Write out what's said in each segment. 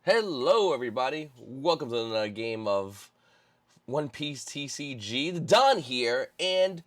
Hello, everybody. Welcome to another game of One Piece TCG. Don here, and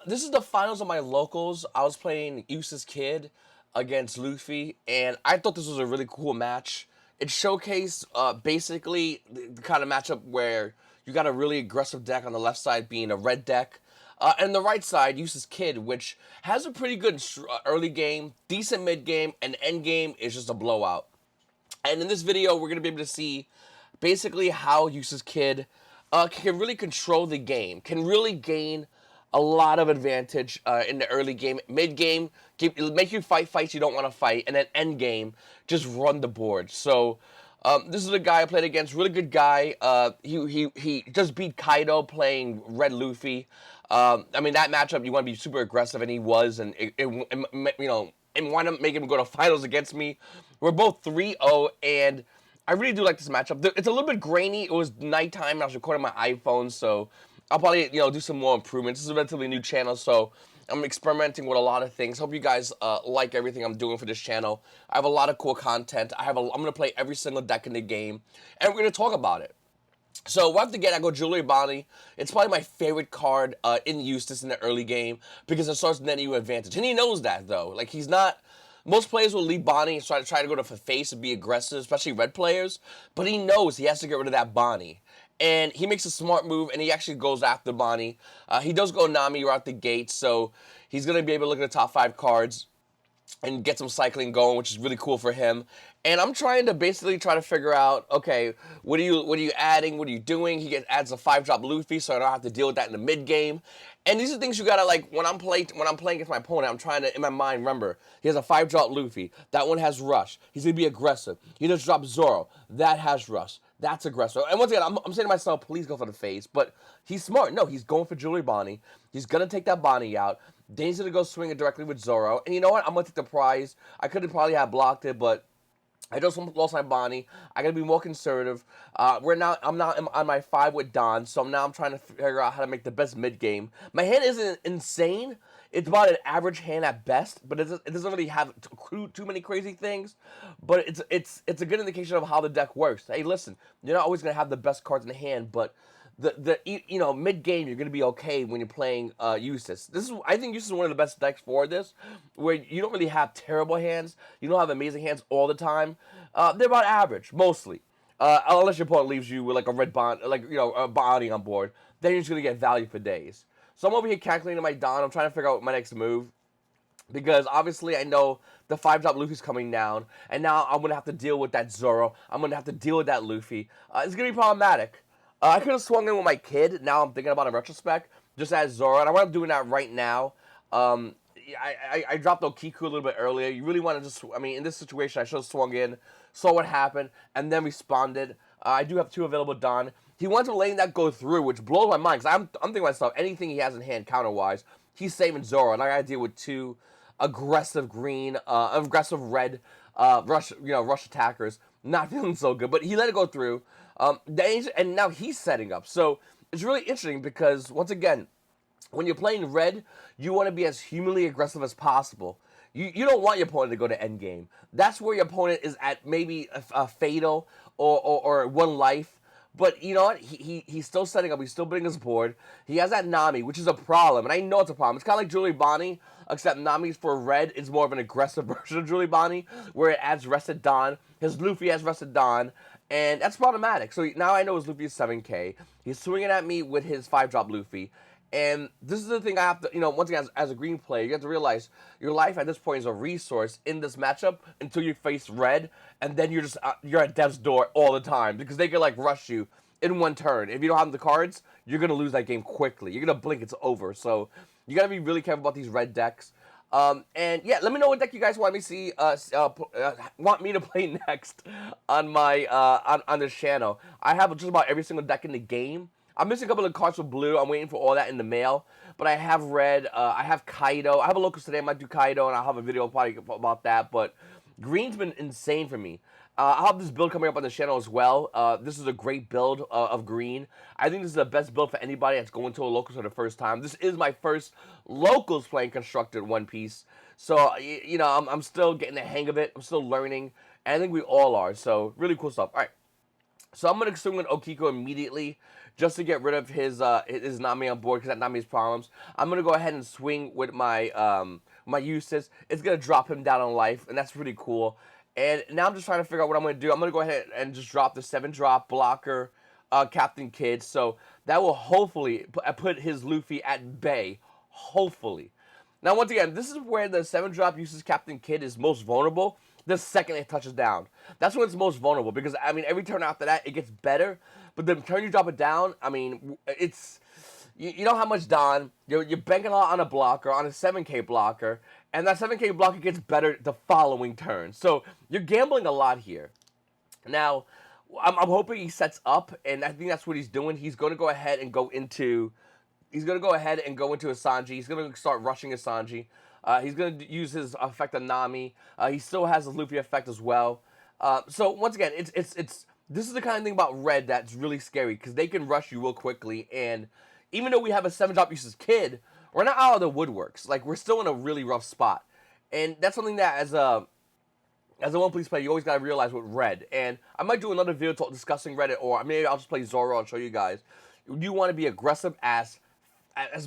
this is the finals of my locals. I was playing EUSTASS Kid against Luffy, and I thought this was a really cool match. It showcased basically the kind of matchup where you got a really aggressive deck on the left side being a red deck. And the right side, EUSTASS Kid, which has a pretty good early game, decent mid game, and end game is just a blowout. And in this video, we're going to be able to see basically how EUSTASS Kid can really control the game, can really gain a lot of advantage in the early game, mid game, make you fight fights you don't want to fight, and then end game, just run the board. So this is a guy I played against, really good guy. He just beat Kaido playing Red Luffy. I mean, that matchup, you want to be super aggressive, and he was, and and why not make him go to finals against me? We're both 3-0, and I really do like this matchup. It's a little bit grainy. It was nighttime, and I was recording my iPhone, so I'll probably do some more improvements. This is a relatively new channel, so I'm experimenting with a lot of things. Hope you guys like everything I'm doing for this channel. I have a lot of cool content. I'm going to play every single deck in the game, and we're going to talk about it. So right off the gate, I go Jewelry Bonnie. It's probably my favorite card in Eustass in the early game because it starts netting you advantage. And he knows that, though. Like, he's not... Most players will leave Bonnie and try to go to face and be aggressive, especially red players. But he knows he has to get rid of that Bonnie. And he makes a smart move, and he actually goes after Bonnie. He does go Nami right out the gate, so he's going to be able to look at the top 5 cards and get some cycling going, which is really cool for him. And I'm trying to basically figure out, okay, what are you adding? What are you doing? He adds a 5-drop Luffy, so I don't have to deal with that in the mid game. And these are things you gotta, like, when I'm playing against my opponent, I'm trying to, in my mind, remember, he has a 5-drop Luffy. That one has rush. He's gonna be aggressive. He just dropped Zoro. That has rush. That's aggressive. And once again, I'm saying to myself, please go for the face. But he's smart. No, he's going for Jewelry Bonnie. He's gonna take that Bonnie out. Then he's gonna go swing it directly with Zoro. And you know what? I'm gonna take the prize. I could have probably have blocked it, but I just lost my Bonnie. I gotta be more conservative. I'm now on my 5 with Don, so I'm trying to figure out how to make the best mid game. My hand isn't insane. It's about an average hand at best, but it doesn't really have too many crazy things. But it's a good indication of how the deck works. Hey, listen, you're not always gonna have the best cards in the hand, but mid game you're gonna be okay when you're playing Eustass. I think Eustass is one of the best decks for this, where you don't really have terrible hands, you don't have amazing hands all the time. They're about average mostly, unless your opponent leaves you with like a red bond, like a Bonnie on board. Then you're just gonna get value for days. So I'm over here calculating my Don. I'm trying to figure out my next move. Because obviously I know the 5-drop Luffy's coming down, and now I'm going to have to deal with that Zoro. I'm going to have to deal with that Luffy. It's going to be problematic. I could have swung in with my kid. Now I'm thinking about it in retrospect, just as Zoro, and I want to doing that right now. I dropped Okiku a little bit earlier. You really want to just, I mean, in this situation, I should have swung in, saw what happened, and then responded. I do have 2 available Don. He wants to letting that go through, which blows my mind, because I'm thinking to myself, anything he has in hand counter-wise, he's saving Zoro, and I got to deal with 2 aggressive green, aggressive red rush attackers. Not feeling so good, but he let it go through. And now he's setting up. So it's really interesting because, once again, when you're playing red, you want to be as humanly aggressive as possible. You don't want your opponent to go to endgame. That's where your opponent is at maybe a fatal or 1 life. But you know what? He's still setting up. He's still building his board. He has that Nami, which is a problem. And I know it's a problem. It's kind of like Jewelry Bonnie, except Nami's for red is more of an aggressive version of Jewelry Bonnie, where it adds Rested Dawn. His Luffy has Rested Dawn. And that's problematic. So now I know his Luffy is 7k. He's swinging at me with his 5-drop Luffy. And this is the thing I have to, once again, as a green player, you have to realize your life at this point is a resource in this matchup until you face red, and then you're at death's door all the time because they can like rush you in 1 turn. If you don't have the cards, you're gonna lose that game quickly. You're gonna blink, it's over. So you gotta be really careful about these red decks. And yeah, let me know what deck you guys want me to see, want me to play next on my on this channel. I have just about every single deck in the game. I'm missing a couple of cards for blue. I'm waiting for all that in the mail. But I have red. I have Kaido. I have a locals today. I might do Kaido, and I'll have a video probably about that. But green's been insane for me. I'll have this build coming up on the channel as well. This is a great build of green. I think this is the best build for anybody that's going to a locals for the first time. This is my first locals playing constructed One Piece. So, I'm still getting the hang of it. I'm still learning. And I think we all are. So really cool stuff. All right. So I'm gonna swing with Okiko immediately, just to get rid of his Nami on board because that Nami's problems. I'm gonna go ahead and swing with my Eustass. It's gonna drop him down on life, and that's really cool. And now I'm just trying to figure out what I'm gonna do. I'm gonna go ahead and just drop the 7-drop blocker, Captain Kid. So that will hopefully put his Luffy at bay. Hopefully. Now, once again, this is where the 7-drop uses Captain Kid is most vulnerable. The second it touches down, that's when it's most vulnerable. Because I mean, every turn after that, it gets better. But the turn you drop it down, I mean, it's you know how much Don you're banking a lot on a blocker, on a 7K blocker, and that 7K blocker gets better the following turn. So you're gambling a lot here. Now, I'm hoping he sets up, and I think that's what he's doing. He's going to go ahead and go into a Sanji. He's going to start rushing a Sanji. He's going to use his effect on Nami. He still has the Luffy effect as well. So once again, it's this is the kind of thing about Red that's really scary because they can rush you real quickly. And even though we have a 7-drop Eustass Kid, we're not out of the woodworks. Like, we're still in a really rough spot. And that's something that as a One Piece player, you always gotta realize with Red. And I might do another video discussing Red, or maybe I'll just play Zoro and show you guys. You want to be aggressive as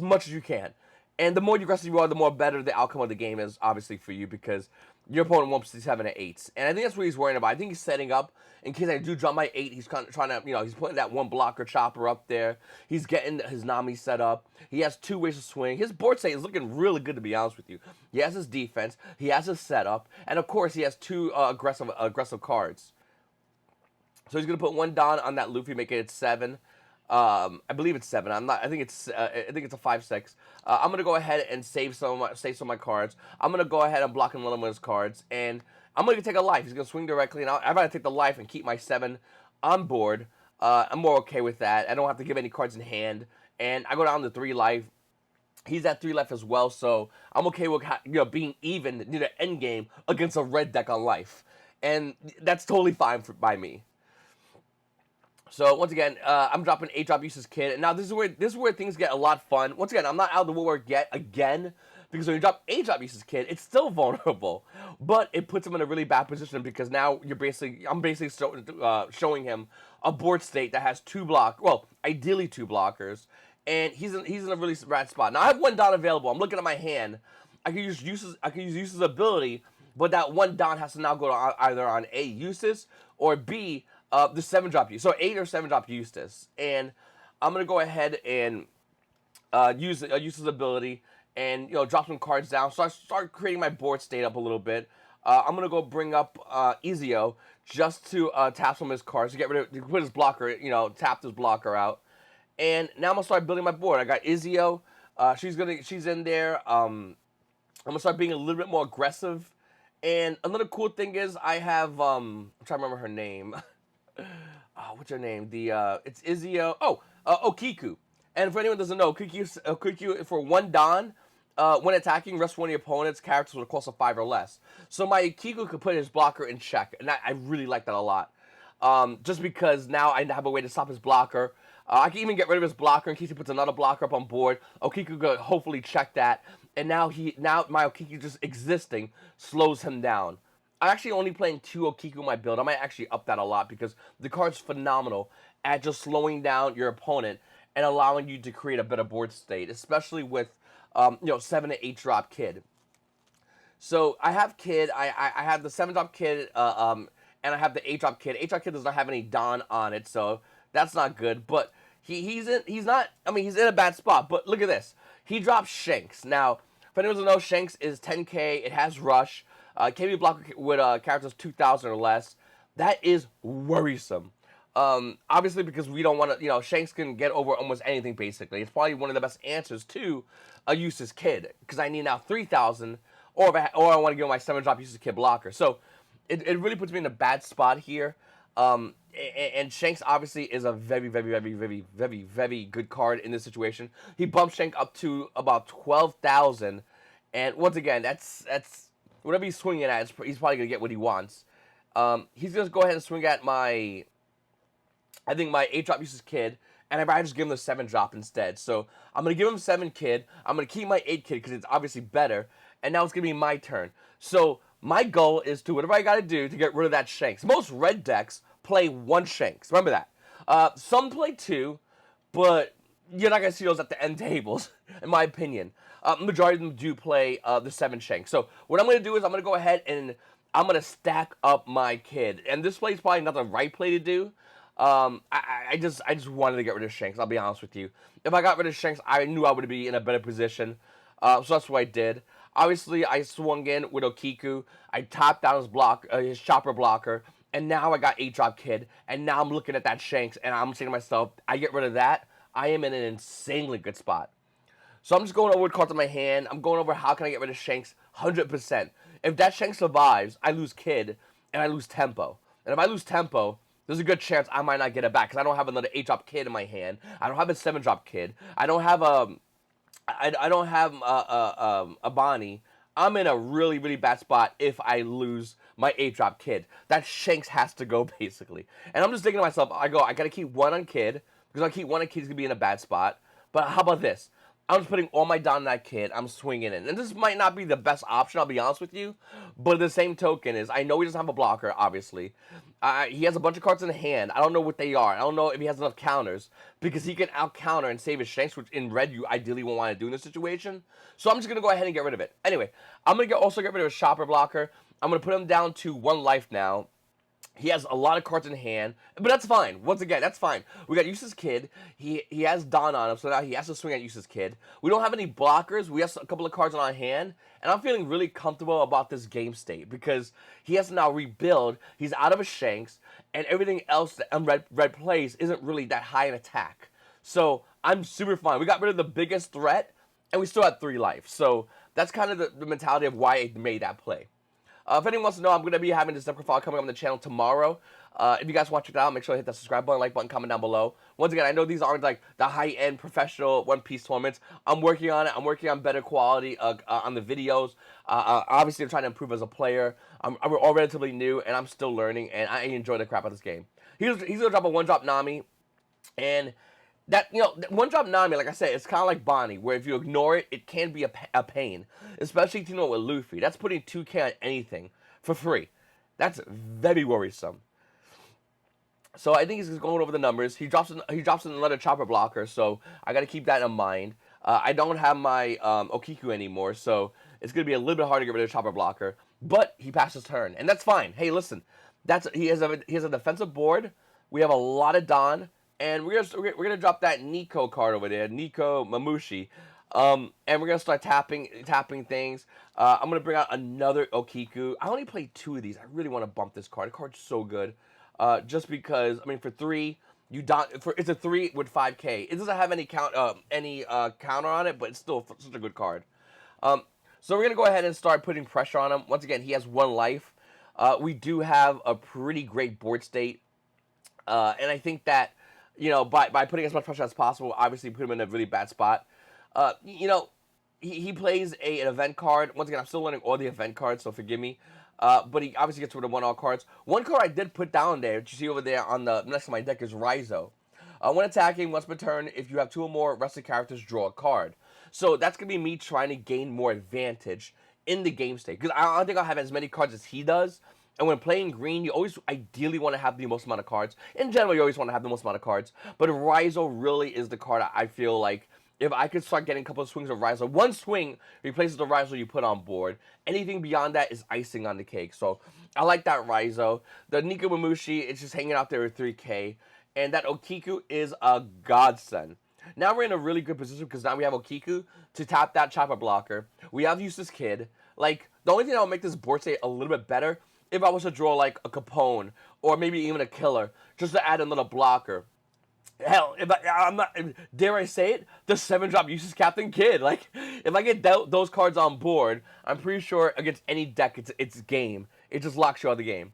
much as you can. And the more aggressive you are, the more better the outcome of the game is, obviously, for you, because your opponent won't see 7 to 8s. And I think that's what he's worrying about. I think he's setting up, in case I do drop my 8, he's kind of trying to, he's putting that 1 blocker chopper up there. He's getting his Nami set up. He has 2 ways to swing. His board state is looking really good, to be honest with you. He has his defense, he has his setup, and of course, he has 2 aggressive cards. So he's going to put 1 Don on that Luffy, making it 7. I believe it's 7. I'm not. I think it's a 5/6. I'm gonna go ahead and save some of my cards. I'm gonna go ahead and block one of his cards, and I'm gonna take a life. He's gonna swing directly, and I'd rather take the life and keep my 7 on board. I'm more okay with that. I don't have to give any cards in hand, and I go down to 3 life. He's at 3 life as well, so I'm okay with being even near the end game against a red deck on life, and that's totally fine by me. So once again, I'm dropping 8-drop Eustass Kid, and now this is where things get a lot fun. Once again, I'm not out of the woodwork yet again, because when you drop 8-drop Eustass Kid, it's still vulnerable, but it puts him in a really bad position because now I'm basically showing him a board state that has 2 ideally 2 blockers, and he's in a really bad spot. Now I have 1 Don available. I'm looking at my hand. I can use Eustass' ability, but that 1 Don has to now go to either on A, Eustass, or B, the 7-drop Eustass. So 8 or 7-drop Eustass. And I'm going to go ahead and use his ability and, drop some cards down. So I start creating my board state up a little bit. I'm going to go bring up Ezio just to tap some of his cards to put his blocker, tap this blocker out. And now I'm going to start building my board. I got Ezio. She's in there. I'm going to start being a little bit more aggressive. And another cool thing is I have, I'm trying to remember her name. What's her name? It's Ezio. Okiku. And for anyone who doesn't know, Okiku for 1 Don, when attacking, rest 1 of your opponent's characters with a cost of 5 or less. So my Okiku could put his blocker in check, and I really like that a lot. Just because now I have a way to stop his blocker. I can even get rid of his blocker in case he puts another blocker up on board. Okiku could hopefully check that, and now my Okiku just existing slows him down. I'm actually only playing 2 Okiku in my build. I might actually up that a lot because the card's phenomenal at just slowing down your opponent and allowing you to create a better board state, especially with 7 to 8-drop Kid. So I have Kid. I have the 7-drop Kid, and I have the 8-drop Kid. 8-drop Kid does not have any Don on it, so that's not good. But he's in a bad spot. But look at this. He drops Shanks. Now, if anyone doesn't know, Shanks is 10k. It has Rush. Can be blocked with characters 2,000 or less. That is worrisome. Obviously, because we don't want to, Shanks can get over almost anything, basically. It's probably one of the best answers to a Eustass Kid, because I need now 3,000, or I want to give my 7-drop Eustass Kid blocker. So, it really puts me in a bad spot here. And Shanks, obviously, is a very, very, very, very, very, very good card in this situation. He bumps Shanks up to about 12,000, and once again, that's whatever he's swinging at, he's probably going to get what he wants. He's going to go ahead and swing at my 8-drop Eustass Kid, and I just give him the 7-drop instead. So I'm going to give him 7 Kid. I'm going to keep my 8 Kid because it's obviously better. And now it's going to be my turn. So My goal is to, whatever I gotta do to get rid of that Shanks. Most red decks play one Shanks. Remember that. Some play two, but you're not gonna see those at the end tables, in my opinion. Majority of them do play the 7 Shanks. So what I'm gonna do is I'm gonna go ahead and I'm gonna stack up my kid. And this play is probably not the right play to do. I just wanted to get rid of Shanks. I'll be honest with you. If I got rid of Shanks, I knew I would be in a better position. So that's what I did. Obviously, I swung in with Okiku. I tapped down his chopper blocker, and now I got 8-drop Kid. And now I'm looking at that Shanks, and I'm saying to myself, I get rid of that, I am in an insanely good spot. So I'm just going over cards in my hand. I'm going over how can I get rid of Shanks 100%. If that Shanks survives, I lose Kid, and I lose tempo. And if I lose tempo, there's a good chance I might not get it back because I don't have another 8-drop Kid in my hand. I don't have a 7-drop Kid. I don't have a Bonnie. I'm in a really, really bad spot if I lose my 8-drop Kid. That Shanks has to go, basically. And I'm just thinking to myself, I got to keep one on Kid, because if I keep one on Kid, he's going to be in a bad spot. But how about this? I'm just putting all my down on that Kid. I'm swinging it. And this might not be the best option, I'll be honest with you. But the same token is, I know he doesn't have a blocker, obviously. He has a bunch of cards in hand. I don't know what they are. I don't know if he has enough counters. Because he can out-counter and save his Shanks, which in red you ideally won't want to do in this situation. So I'm just going to go ahead and get rid of it. Anyway, I'm going to also get rid of his chopper blocker. I'm going to put him down to 1 life now. He has a lot of cards in hand, but that's fine. Once again, that's fine. We got Eustass Kid. He has Dawn on him, so now he has to swing at Eustass Kid. We don't have any blockers. We have a couple of cards on our hand, and I'm feeling really comfortable about this game state because he has to now rebuild. He's out of his Shanks, and everything else that red plays isn't really that high in attack. So I'm super fine. We got rid of the biggest threat, and we still had 3 life. So that's kind of the mentality of why I made that play. If anyone wants to know, I'm going to be having this deck profile coming up on the channel tomorrow. If you guys want to check it out, make sure to hit that subscribe button, like button, comment down below. Once again, I know these aren't like the high-end professional One Piece tournaments. I'm working on it. I'm working on better quality on the videos. Obviously, I'm trying to improve as a player. I'm all relatively new, and I'm still learning, and I enjoy the crap out of this game. He's going to drop a 1-drop Nami, and that, 1-drop Nami, like I said, it's kind of like Bonnie, where if you ignore it, it can be a pain. Especially teaming up with Luffy. That's putting 2K on anything for free. That's very worrisome. So I think he's going over the numbers. He drops another chopper blocker, so I got to keep that in mind. I don't have my Okiku anymore, so it's going to be a little bit hard to get rid of the chopper blocker. But he passes turn, and that's fine. Hey, listen, he has a defensive board. We have a lot of Dawn. And we're gonna drop that Nico card over there, Nico Mamushi, and we're gonna start tapping things. I'm gonna bring out another Okiku. I only played 2 of these. I really want to bump this card. The card's so good, just because. I mean, for 3, it's a 3 with 5K. It doesn't have any counter on it, but it's still such a good card. So we're gonna go ahead and start putting pressure on him. Once again, he has 1 life. We do have a pretty great board state, and I think that, by putting as much pressure as possible, obviously put him in a really bad spot. He plays an event card. Once again, I'm still learning all the event cards, so forgive me. But he obviously gets rid of 1-all cards. One card I did put down there, that you see over there on the next to my deck, is Raizo. When attacking, once per turn, if you have 2 or more rested characters, draw a card. So that's going to be me trying to gain more advantage in the game state. Because I don't think I'll have as many cards as he does. And when playing green, you always ideally want to have the most amount of cards. In general, you always want to have the most amount of cards. But Raizo really is the card I feel like, if I could start getting a couple of swings of Raizo, 1 swing replaces the Raizo you put on board. Anything beyond that is icing on the cake. So I like that Raizo. The Nico Mamushi, it's just hanging out there with 3K. And that Okiku is a godsend. Now we're in a really good position because now we have Okiku to tap that chopper blocker. We have Eustass Kid. Like, the only thing that will make this board state a little bit better, if I was to draw like a Capone or maybe even a Killer, just to add another blocker. Hell, I'm not, dare I say it, the 7-drop Eustass Captain Kid. Like, if I get those cards on board, I'm pretty sure against any deck, it's game. It just locks you out of the game.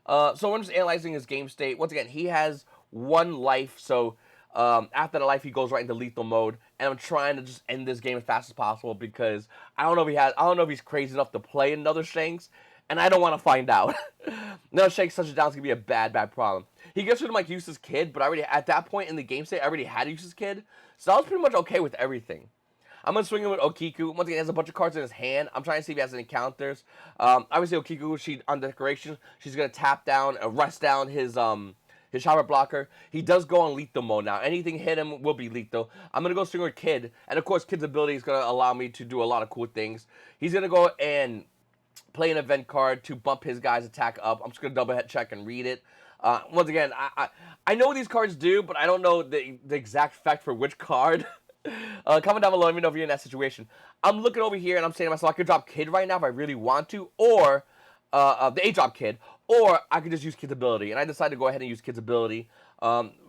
So I'm just analyzing his game state. Once again, he has 1 life, so after the life, he goes right into lethal mode, and I'm trying to just end this game as fast as possible because I don't know if he's crazy enough to play another Shanks. And I don't want to find out. No, Shanks touchdown is going to be a bad problem. He gets rid of my Eustass Kid, but at that point in the game state, I already had Eustass Kid. So I was pretty much okay with everything. I'm going to swing in with Okiku. Once again, he has a bunch of cards in his hand. I'm trying to see if he has any counters. Obviously, Okiku, on decoration, she's going to tap down, rest down his shower blocker. He does go on lethal mode now. Anything hit him will be lethal. I'm going to go swing with Kid. And, of course, Kid's ability is going to allow me to do a lot of cool things. He's going to go and play an event card to bump his guy's attack up. I'm just going to double check and read it. Once again, I know what these cards do, but I don't know the exact effect for which card. Comment down below, let me know if you're in that situation. I'm looking over here and I'm saying to myself, I could drop Kid right now if I really want to, or the 8-drop Kid, or I could just use Kid's ability. And I decided to go ahead and use Kid's ability.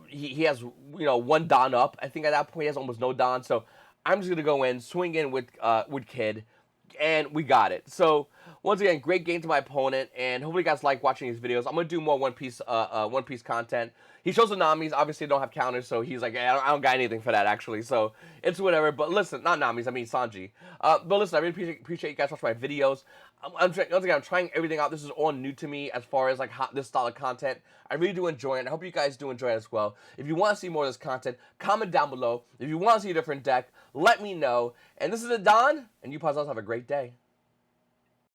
He has, one Don up. I think at that point he has almost no Don, so I'm just going to go in, swing in with Kid, and we got it. So, once again, great game to my opponent, and hopefully you guys like watching these videos. I'm going to do more One Piece content. He shows Nami's, obviously don't have counters, so he's like, hey, I don't got anything for that, actually, so it's whatever. But listen, not Nami's, I mean Sanji. But listen, I really appreciate you guys watching my videos. Once again, I'm trying everything out. This is all new to me as far as like this style of content. I really do enjoy it. I hope you guys do enjoy it as well. If you want to see more of this content, comment down below. If you want to see a different deck, let me know. And this is the Don, and you puzzles have a great day.